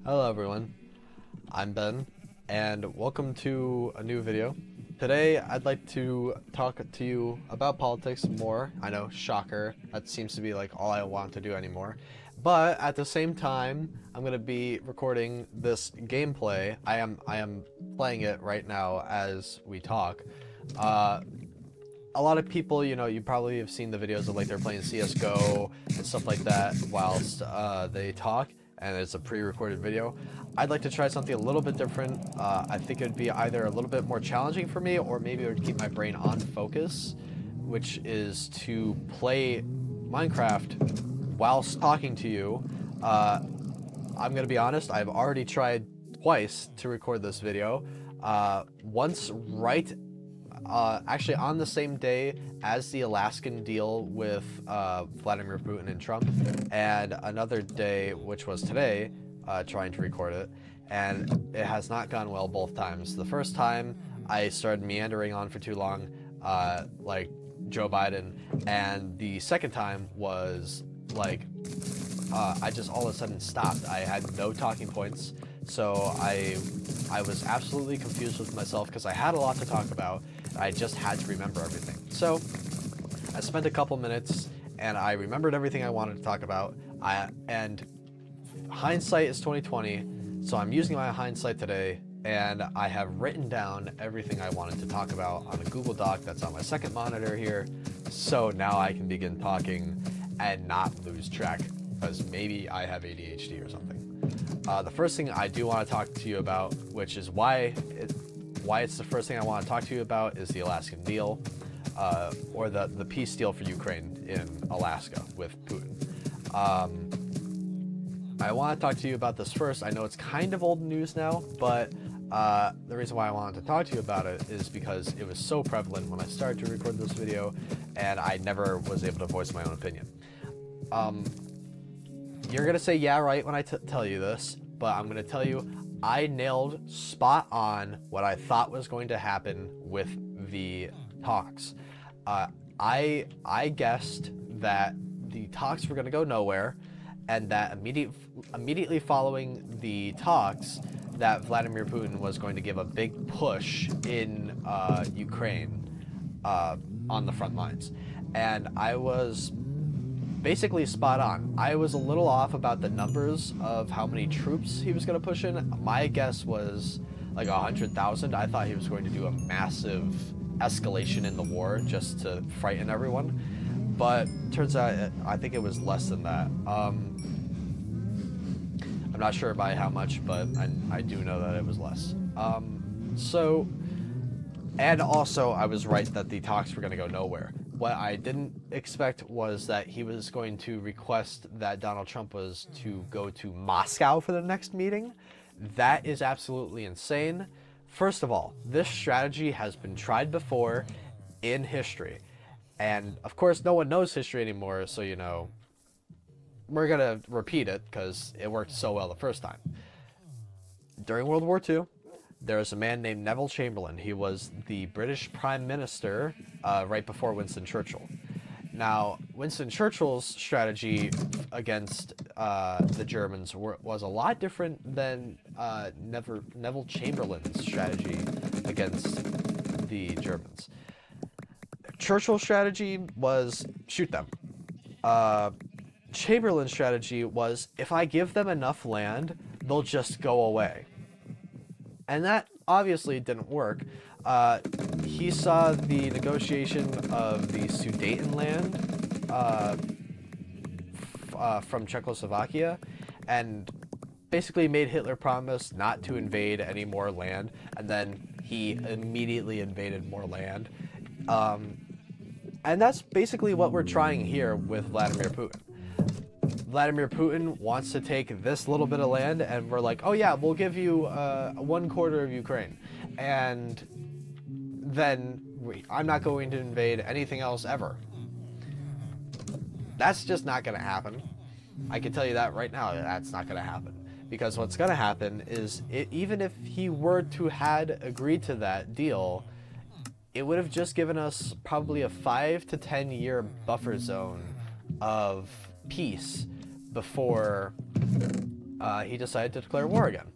Hello everyone, I'm Ben, and welcome to a new video. Today I'd like to talk to you about politics more. I know, shocker, that seems to be like all I want to do anymore. But at the same time, I'm going to be recording this gameplay. I am playing it right now as we talk. A lot of people, you probably have seen the videos of like they're playing CSGO and stuff like that whilst they talk, and it's a pre-recorded video. I'd like to try something a little bit different. I think it would be either a little bit more challenging for me, or maybe it would keep my brain on focus, which is to play Minecraft whilst talking to you. I'm gonna be honest, I've already tried twice to record this video. Once actually on the same day as the Alaskan deal with Vladimir Putin and Trump, and another day, which was today, trying to record it, and it has not gone well both times. The first time, I started meandering on for too long, like Joe Biden, and the second time was like, I just all of a sudden stopped. I had no talking points, so I was absolutely confused with myself because I had a lot to talk about. I just had to remember everything. So I spent a couple minutes and I remembered everything I wanted to talk about. And hindsight is 2020, so I'm using my hindsight today, and I have written down everything I wanted to talk about on a Google Doc that's on my second monitor here. So now I can begin talking and not lose track, because maybe I have ADHD or something. The first thing I do want to talk to you about, which is why it's the first thing I want to talk to you about, is the Alaskan deal, or the peace deal for Ukraine in Alaska with Putin. I want to talk to you about this first. I know it's kind of old news now, but the reason why I wanted to talk to you about it is because it was so prevalent when I started to record this video, and I never was able to voice my own opinion. You're going to say, yeah, right, when I tell you this, but I'm going to tell you, I nailed spot on what I thought was going to happen with the talks. I guessed that the talks were going to go nowhere, and that immediately following the talks, that Vladimir Putin was going to give a big push in Ukraine on the front lines. And I was basically spot on. I was a little off about the numbers of how many troops he was going to push in. My guess was like 100,000. I thought he was going to do a massive escalation in the war just to frighten everyone. But turns out I think it was less than that. I'm not sure by how much, but I do know that it was less. And also I was right that the talks were going to go nowhere. What I didn't expect was that he was going to request that Donald Trump was to go to Moscow for the next meeting. That is absolutely insane. First of all, this strategy has been tried before in history. And of course, no one knows history anymore, so we're going to repeat it because it worked so well the first time. During World War II, there was a man named Neville Chamberlain. He was the British Prime Minister right before Winston Churchill. Now, Winston Churchill's strategy against the Germans was a lot different than Neville Chamberlain's strategy against the Germans. Churchill's strategy was shoot them. Chamberlain's strategy was, if I give them enough land, they'll just go away. And that obviously didn't work. He saw the negotiation of the Sudetenland from Czechoslovakia, and basically made Hitler promise not to invade any more land, and then he immediately invaded more land. And that's basically what we're trying here with Vladimir Putin. Vladimir Putin wants to take this little bit of land, and we're like, oh yeah, we'll give you 1/4 of Ukraine, and then I'm not going to invade anything else ever. That's just not going to happen. I can tell you that right now, that's not going to happen. Because what's going to happen is, even if he were to had agreed to that deal, it would have just given us probably a 5 to 10 year buffer zone of peace before he decided to declare war again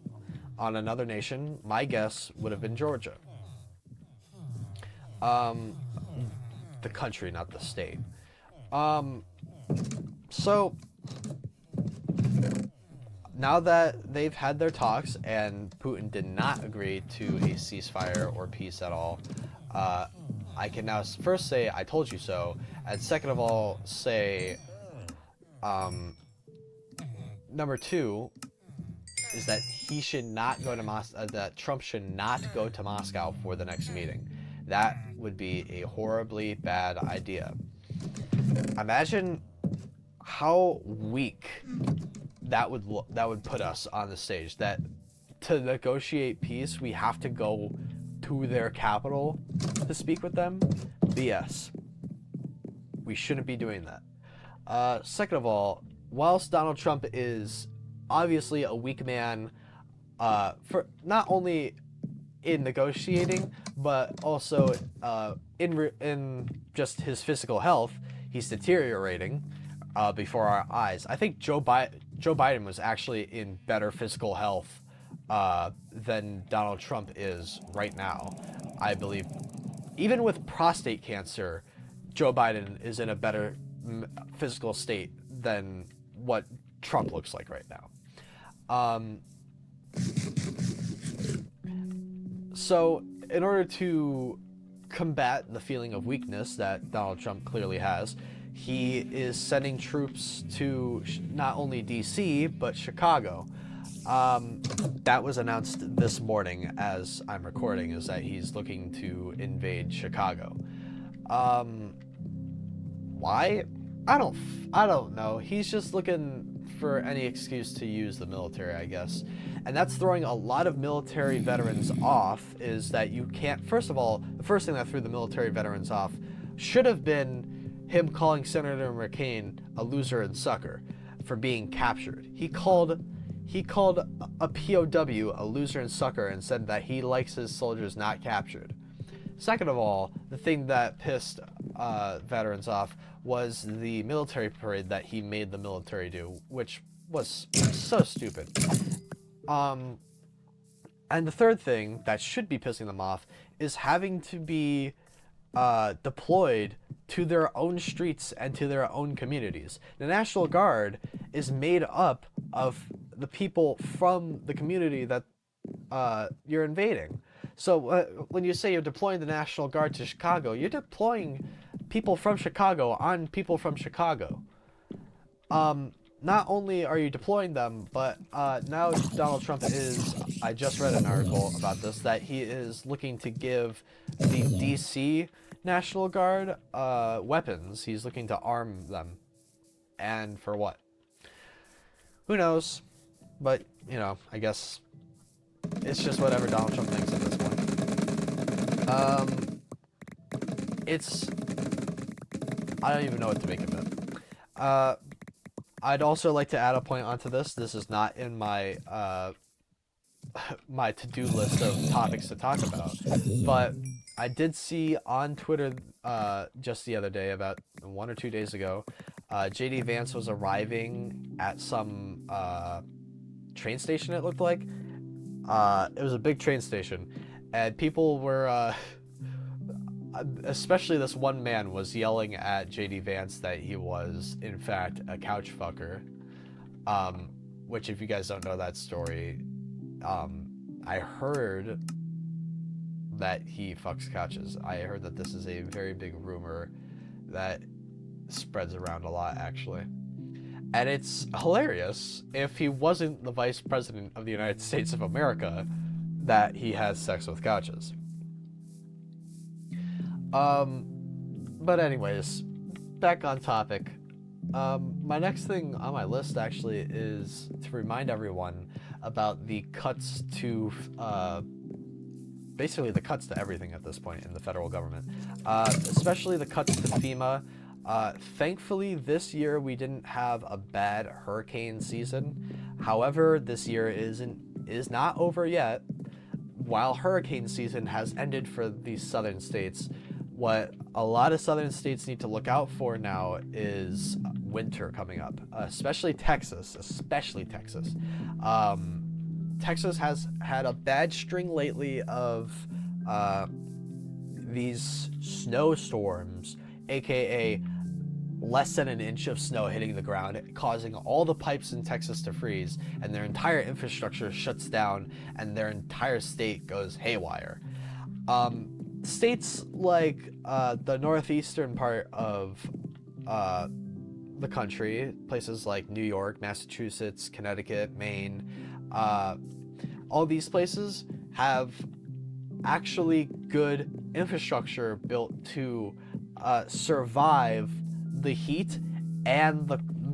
on another nation. My guess would have been Georgia. The country, not the state. So now that they've had their talks and Putin did not agree to a ceasefire or peace at all, I can now first say I told you so, and second of all say, number two is that he should not go to that Trump should not go to Moscow for the next meeting. That would be a horribly bad idea. Imagine how weak that would put us on the stage. That to negotiate peace, we have to go to their capital to speak with them. BS. We shouldn't be doing that. Second of all, whilst Donald Trump is obviously a weak man, for not only in negotiating, but also in just his physical health, he's deteriorating before our eyes. I think Joe Biden was actually in better physical health than Donald Trump is right now. I believe, even with prostate cancer, Joe Biden is in a better physical state than what Trump looks like right now. So in order to combat the feeling of weakness that Donald Trump clearly has, he is sending troops to not only DC, but Chicago. That was announced this morning as I'm recording, is that he's looking to invade Chicago. Why? I don't know. He's just looking for any excuse to use the military, I guess. And that's throwing a lot of military veterans off, is that you can't... First of all, the first thing that threw the military veterans off should have been him calling Senator McCain a loser and sucker for being captured. He called a POW a loser and sucker and said that he likes his soldiers not captured. Second of all, the thing that pissed veterans off was the military parade that he made the military do, which was so stupid. And the third thing that should be pissing them off is having to be deployed to their own streets and to their own communities. The National Guard is made up of the people from the community that you're invading. So when you say you're deploying the National Guard to Chicago, you're deploying people from Chicago on people from Chicago. Not only are you deploying them, but now Donald Trump is, I just read an article about this, that he is looking to give the DC National Guard weapons. He's looking to arm them. And for what? Who knows? But, you know, I guess it's just whatever Donald Trump thinks at this point. I don't even know what to make of it. I'd also like to add a point onto this. This is not in my my to-do list of topics to talk about, but I did see on Twitter just the other day, about 1 or 2 days ago, JD Vance was arriving at some train station, it looked like. It was a big train station, and people were, especially this one man was yelling at JD Vance that he was, in fact, a couch fucker. Which, if you guys don't know that story, I heard that he fucks couches. I heard that this is a very big rumor that spreads around a lot, actually. And it's hilarious if he wasn't the Vice President of the United States of America that he has sex with couches. But anyways, back on topic. My next thing on my list actually is to remind everyone about the cuts to, basically the cuts to everything at this point in the federal government, especially the cuts to FEMA. Thankfully, this year we didn't have a bad hurricane season. However, this year is not over yet. While hurricane season has ended for these southern states, what a lot of southern states need to look out for now is winter coming up, especially Texas. Texas has had a bad string lately of these snowstorms, aka less than an inch of snow hitting the ground, causing all the pipes in Texas to freeze, and their entire infrastructure shuts down, and their entire state goes haywire. States like the northeastern part of the country, places like New York, Massachusetts, Connecticut, Maine, all these places have actually good infrastructure built to survive the heat and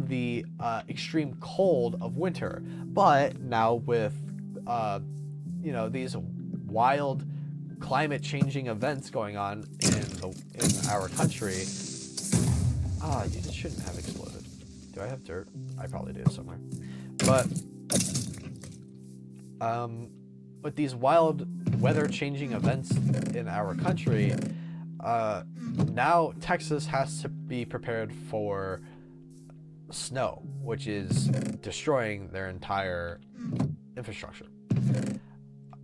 the extreme cold of winter. But now with these wild climate changing events going on in our country, you just shouldn't have exploded. Do I have dirt? I probably do somewhere. But with these wild weather changing events in our country, now Texas has to be prepared for snow, which is destroying their entire infrastructure.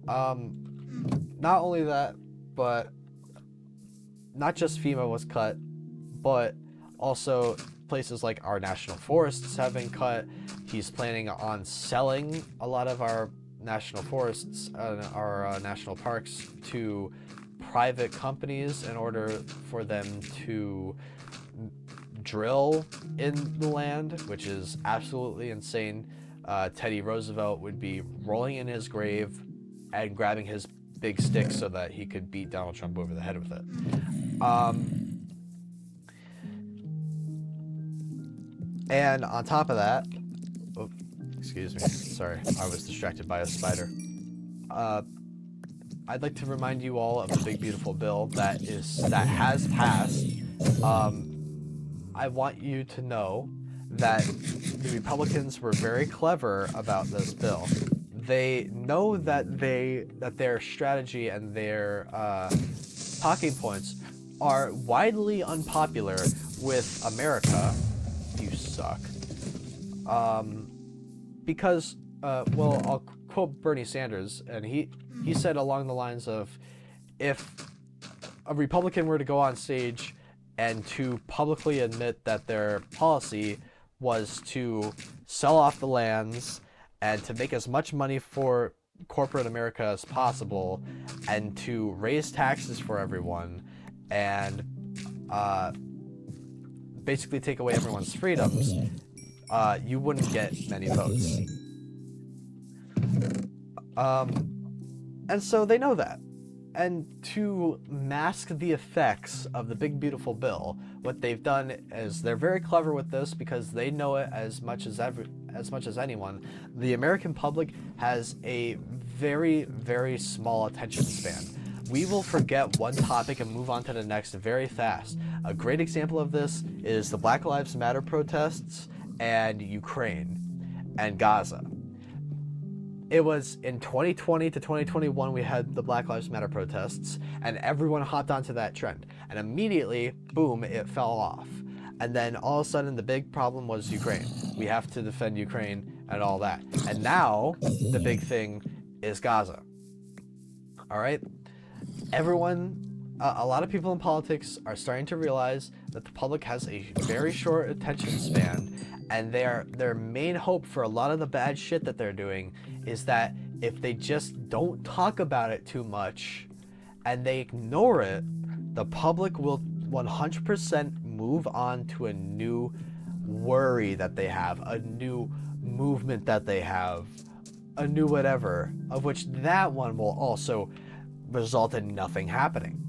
Not only that, but not just FEMA was cut, but also places like our national forests have been cut. He's planning on selling a lot of our national forests, our national parks, to private companies in order for them to drill in the land, which is absolutely insane. Teddy Roosevelt would be rolling in his grave and grabbing his big stick so that he could beat Donald Trump over the head with it. And on top of that, excuse me, sorry, I was distracted by a spider. I'd like to remind you all of the big beautiful bill that has passed. I want you to know that the Republicans were very clever about this bill. They know that their strategy and their talking points are widely unpopular with America. You suck. Because I'll quote Bernie Sanders, and he said along the lines of, if a Republican were to go on stage and to publicly admit that their policy was to sell off the lands and to make as much money for corporate America as possible, and to raise taxes for everyone, and basically take away everyone's freedoms, you wouldn't get many votes. And so they know that. And to mask the effects of the big beautiful bill, what they've done is they're very clever with this because they know it as much as anyone. The American public has a very, very small attention span. We will forget one topic and move on to the next very fast. A great example of this is the Black Lives Matter protests and Ukraine and Gaza. It was in 2020 to 2021 we had the Black Lives Matter protests, and everyone hopped onto that trend. And immediately, boom, it fell off. And then all of a sudden the big problem was Ukraine. We have to defend Ukraine and all that. And now the big thing is Gaza. All right? Everyone, a lot of people in politics are starting to realize that the public has a very short attention span, and their main hope for a lot of the bad shit that they're doing is that if they just don't talk about it too much and they ignore it, the public will 100% move on to a new worry that they have, a new movement that they have, a new whatever, of which that one will also result in nothing happening.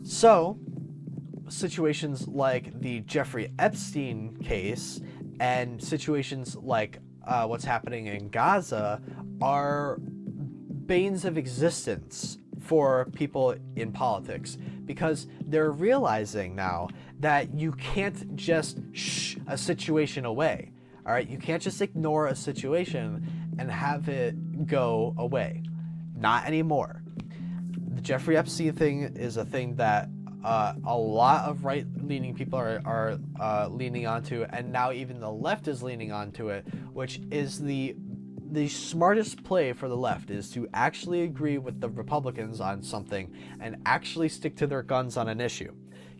So, situations like the Jeffrey Epstein case and situations like what's happening in Gaza are banes of existence for people in politics, because they're realizing now that you can't just shh a situation away. All right, you can't just ignore a situation and have it go away. Not anymore. The Jeffrey Epstein thing is a thing that a lot of right-leaning people are leaning onto, and now even the left is leaning onto it, which is the smartest play for the left, is to actually agree with the Republicans on something and actually stick to their guns on an issue.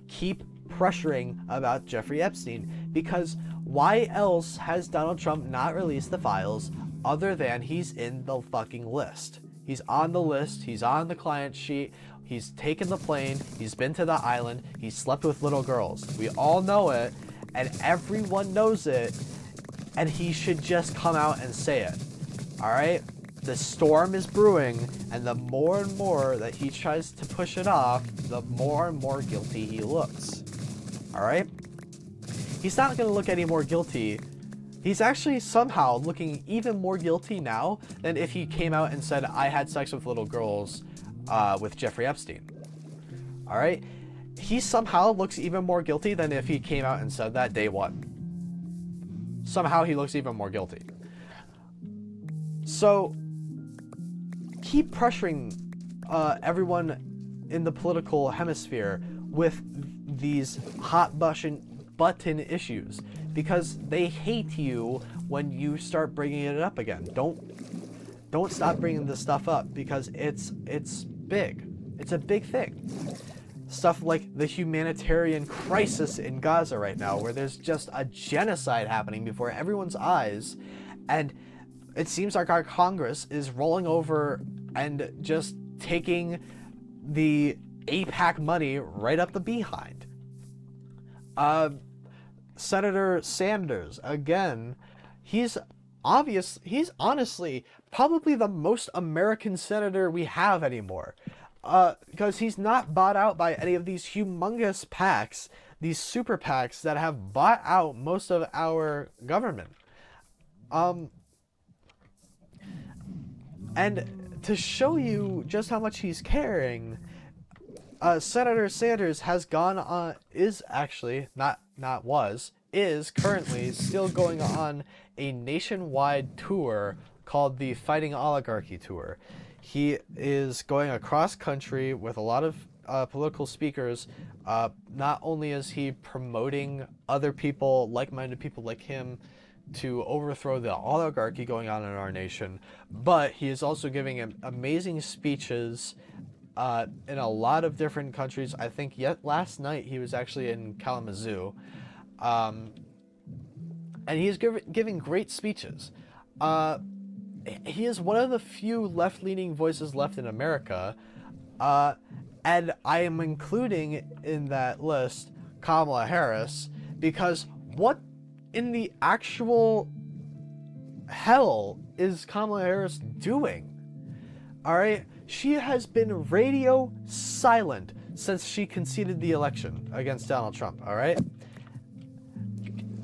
Keep pressuring about Jeffrey Epstein, because why else has Donald Trump not released the files other than he's in the fucking list? He's on the list, he's on the client sheet, he's taken the plane, he's been to the island, he's slept with little girls. We all know it, and everyone knows it, and he should just come out and say it. Alright? The storm is brewing, and the more and more that he tries to push it off, the more and more guilty he looks. Alright? He's not going to look any more guilty. He's actually somehow looking even more guilty now than if he came out and said, I had sex with little girls with Jeffrey Epstein. Alright? He somehow looks even more guilty than if he came out and said that day one. Somehow he looks even more guilty. So, keep pressuring everyone in the political hemisphere with these hot button issues, because they hate you when you start bringing it up again. Don't stop bringing this stuff up, because it's big. It's a big thing. Stuff like the humanitarian crisis in Gaza right now, where there's just a genocide happening before everyone's eyes, and it seems like our Congress is rolling over and just taking the AIPAC money right up the behind. Senator Sanders, again, he's honestly probably the most American senator we have anymore. Because he's not bought out by any of these humongous PACs, these super PACs that have bought out most of our government. And to show you just how much he's caring, Senator Sanders has gone on, is currently still going on a nationwide tour called the Fighting Oligarchy Tour. He is going across country with a lot of political speakers. Not only is he promoting other people, like-minded people like him, to overthrow the oligarchy going on in our nation, but he is also giving amazing speeches in a lot of different countries. I think last night he was actually in Kalamazoo, and he's giving great speeches. He is one of the few left-leaning voices left in America, and I am including in that list Kamala Harris, because what in the actual hell is Kamala Harris doing? Alright? She has been radio silent since she conceded the election against Donald Trump, alright?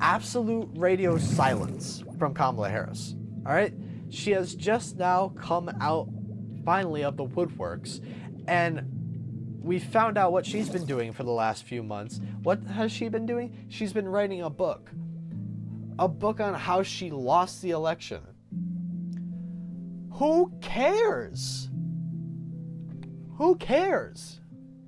Absolute radio silence from Kamala Harris, alright? She has just now come out, finally, of the woodworks, and we found out what she's been doing for the last few months. What has she been doing? She's been writing a book on how she lost the election. Who cares? Who cares?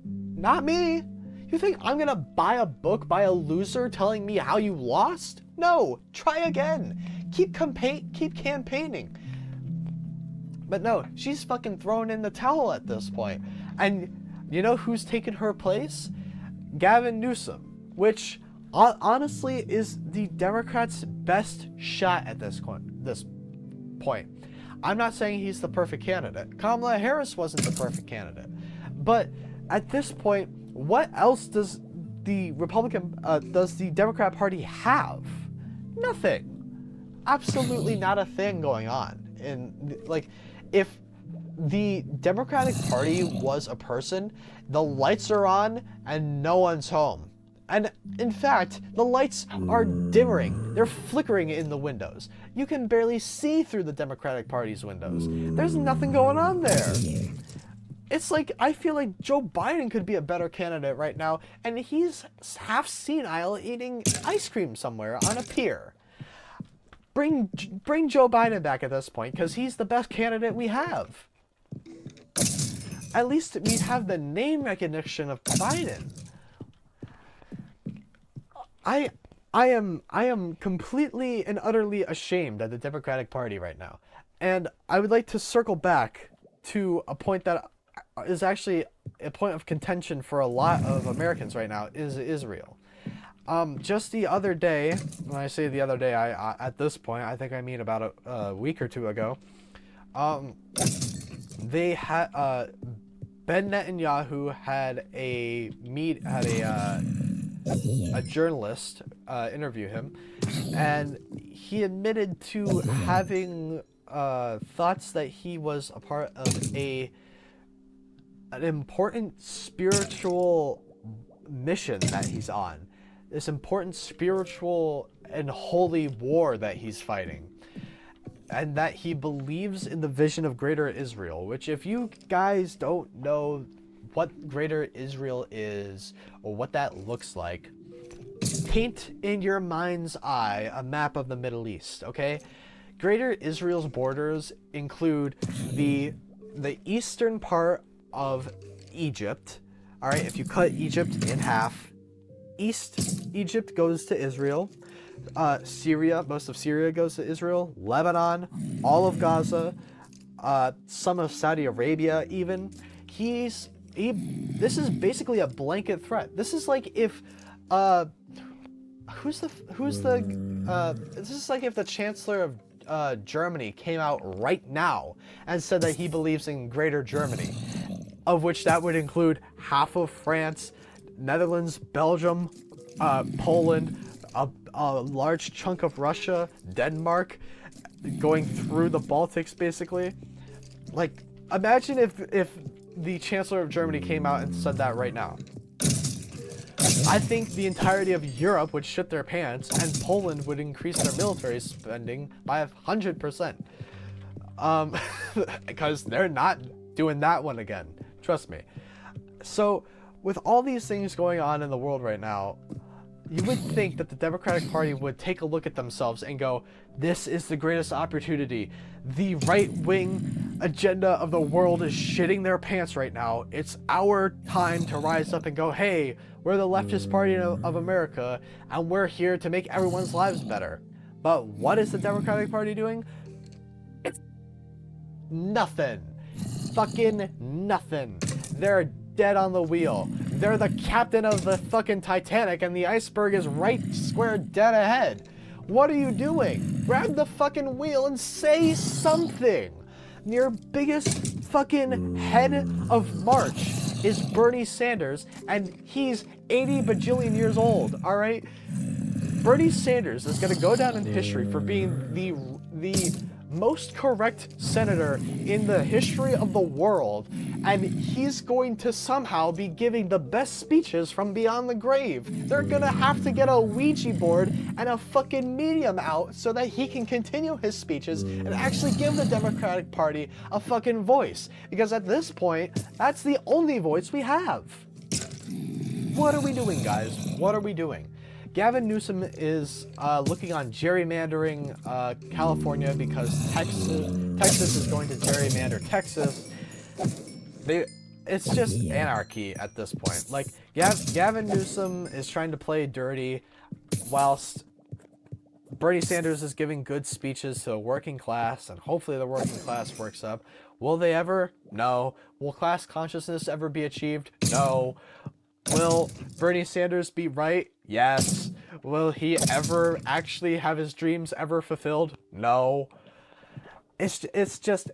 Not me. You think I'm gonna buy a book by a loser telling me how you lost? No, try again. Keep campaigning. But no, she's fucking thrown in the towel at this point. And you know who's taken her place? Gavin Newsom, which honestly is the Democrats' best shot at this point. I'm not saying he's the perfect candidate. Kamala Harris wasn't the perfect candidate. But at this point, what else does the Democrat Party have? Nothing. Absolutely not a thing going on. And like, if the Democratic Party was a person, the lights are on and no one's home. And in fact, the lights are dimmering. They're flickering in the windows. You can barely see through the Democratic Party's windows. There's nothing going on there. It's like, I feel like Joe Biden could be a better candidate right now, and he's half senile eating ice cream somewhere on a pier. Bring Joe Biden back at this point, because he's the best candidate we have. At least we have the name recognition of Biden. I I am completely and utterly ashamed at the Democratic Party right now. And I would like to circle back to a point that is actually a point of contention for a lot of Americans right now is Israel. Just the other day, when I say the other day, I at this point, I think I mean about a week or two ago, um, they had Ben Netanyahu had a journalist interview him, and he admitted to having thoughts that he was a part of an important spiritual mission that he's on, this important spiritual and holy war that he's fighting, and that he believes in the vision of Greater Israel, which, if you guys don't know what Greater Israel is or what that looks like, paint in your mind's eye a map of the Middle East, okay? Greater Israel's borders include the eastern part of Egypt. All right, if you cut Egypt in half, East Egypt goes to Israel. Syria, most of Syria goes to Israel. Lebanon, all of Gaza, some of Saudi Arabia even. This is basically a blanket threat. This is like if this is like if the Chancellor of Germany came out right now and said that he believes in Greater Germany, of which that would include half of France, Netherlands, Belgium, Poland, a large chunk of Russia, Denmark, going through the Baltics basically. Like, imagine if the Chancellor of Germany came out and said that right now. I think the entirety of Europe would shit their pants, and Poland would increase their military spending by 100%. Because they're not doing that one again. Trust me. So, with all these things going on in the world right now, you would think that the Democratic Party would take a look at themselves and go, this is the greatest opportunity. The right-wing agenda of the world is shitting their pants right now. It's our time to rise up and go, hey, we're the leftist party of America, and we're here to make everyone's lives better. But what is the Democratic Party doing? It's nothing. Fucking nothing. They're dead on the wheel. They're the captain of the fucking Titanic, and the iceberg is right square dead ahead. What are you doing? Grab the fucking wheel and say something. Your biggest fucking head of March is Bernie Sanders, and he's 80 bajillion years old, alright? Bernie Sanders is gonna go down in history for being the most correct senator in the history of the world, and he's going to somehow be giving the best speeches from beyond the grave. They're gonna have to get a Ouija board and a fucking medium out so that he can continue his speeches and actually give the Democratic Party a fucking voice, because at this point, that's the only voice we have. What are we doing, guys? What are we doing? Gavin Newsom is looking on gerrymandering California because Texas is going to gerrymander Texas. It's just anarchy at this point. Like, Gavin Newsom is trying to play dirty whilst Bernie Sanders is giving good speeches to the working class, and hopefully the working class works up. Will they ever? No. Will class consciousness ever be achieved? No. Will Bernie Sanders be right? Yes. Will he ever actually have his dreams ever fulfilled? No. It's just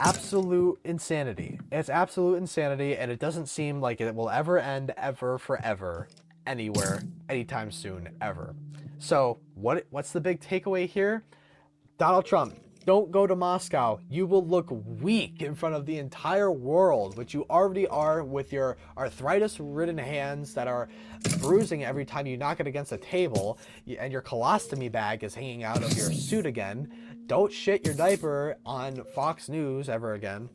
absolute insanity. It's absolute insanity, and it doesn't seem like it will ever end ever forever anywhere anytime soon ever. So, what's the big takeaway here? Donald Trump, don't go to Moscow. You will look weak in front of the entire world, which you already are with your arthritis-ridden hands that are bruising every time you knock it against a table, and your colostomy bag is hanging out of your suit again. Don't shit your diaper on Fox News ever again.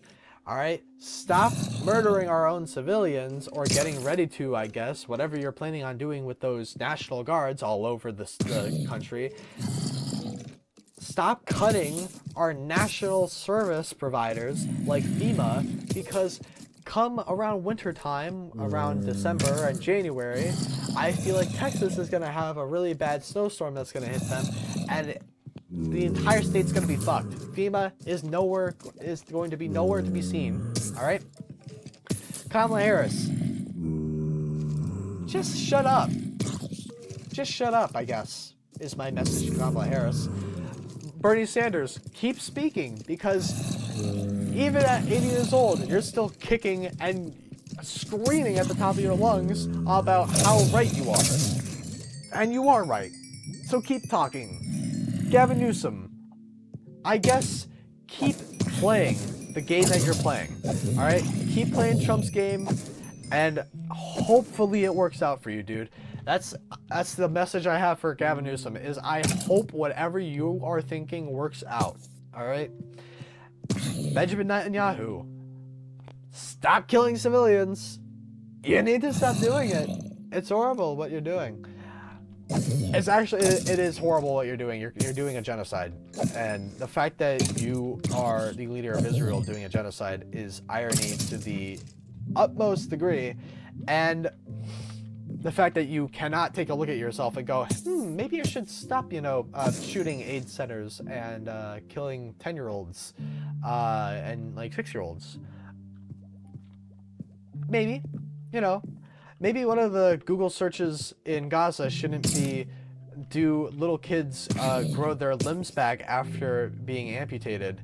All right? Stop murdering our own civilians, or getting ready to, I guess, whatever you're planning on doing with those National Guards all over the country. Stop cutting our national service providers like FEMA, because come around winter time, around December and January, I feel like Texas is gonna have a really bad snowstorm that's gonna hit them, and the entire state's gonna be fucked. FEMA is going to be nowhere to be seen. All right, Kamala Harris, just shut up. Just shut up, I guess, is my message to Kamala Harris. Bernie Sanders, keep speaking, because even at 80 years old, you're still kicking and screaming at the top of your lungs about how right you are. And you are right. So keep talking. Gavin Newsom, I guess keep playing the game that you're playing. Alright? Keep playing Trump's game, and hopefully it works out for you, dude. That's the message I have for Gavin Newsom, is I hope whatever you are thinking works out. Alright? Benjamin Netanyahu, stop killing civilians. You need to stop doing it. It's horrible what you're doing. It's actually, it is horrible what you're doing. You're doing a genocide. And the fact that you are the leader of Israel doing a genocide is irony to the utmost degree. And the fact that you cannot take a look at yourself and go, maybe I should stop, shooting AIDS centers and killing 10-year-olds and like 6-year-olds. Maybe, maybe one of the Google searches in Gaza shouldn't be, do little kids grow their limbs back after being amputated,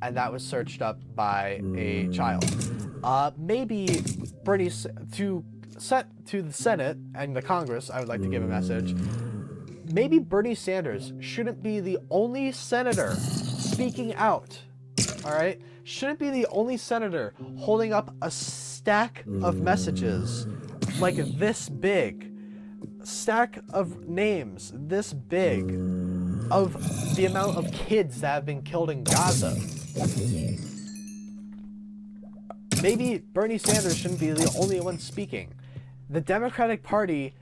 and that was searched up by a child. Maybe Bernie, to the Senate and the Congress, I would like to give a message. Maybe Bernie Sanders shouldn't be the only senator speaking out, all right? Shouldn't be the only senator holding up a stack of messages like this big, stack of names this big, of the amount of kids that have been killed in Gaza. Maybe Bernie Sanders shouldn't be the only one speaking. The Democratic Party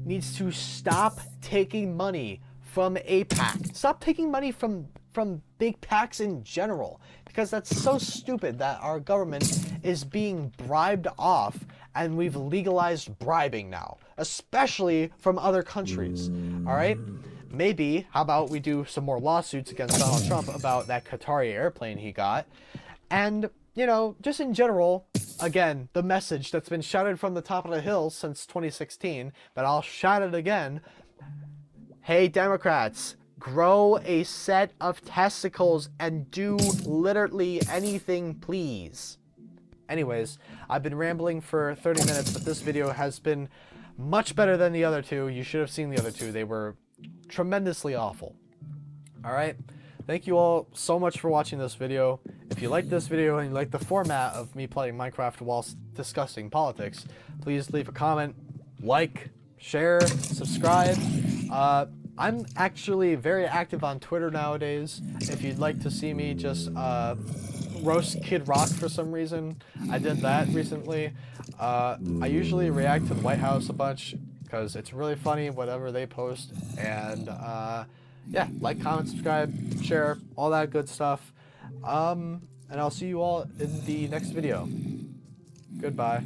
needs to stop taking money from AIPAC. Stop taking money from big PACs in general, because that's so stupid that our government is being bribed off, and we've legalized bribing now, especially from other countries. All right? Maybe, how about we do some more lawsuits against Donald Trump about that Qatari airplane he got, and just in general, again, the message that's been shouted from the top of the hill since 2016, but I'll shout it again. Hey, Democrats, grow a set of testicles and do literally anything, please. Anyways, I've been rambling for 30 minutes, but this video has been much better than the other two. You should have seen the other two. They were tremendously awful. All right? Thank you all so much for watching this video. If you like this video and you like the format of me playing Minecraft whilst discussing politics, please leave a comment, like, share, subscribe. I'm actually very active on Twitter nowadays. If you'd like to see me just roast Kid Rock for some reason, I did that recently. I usually react to the White House a bunch because it's really funny whatever they post. And yeah, like, comment, subscribe, share, all that good stuff. And I'll see you all in the next video. Goodbye.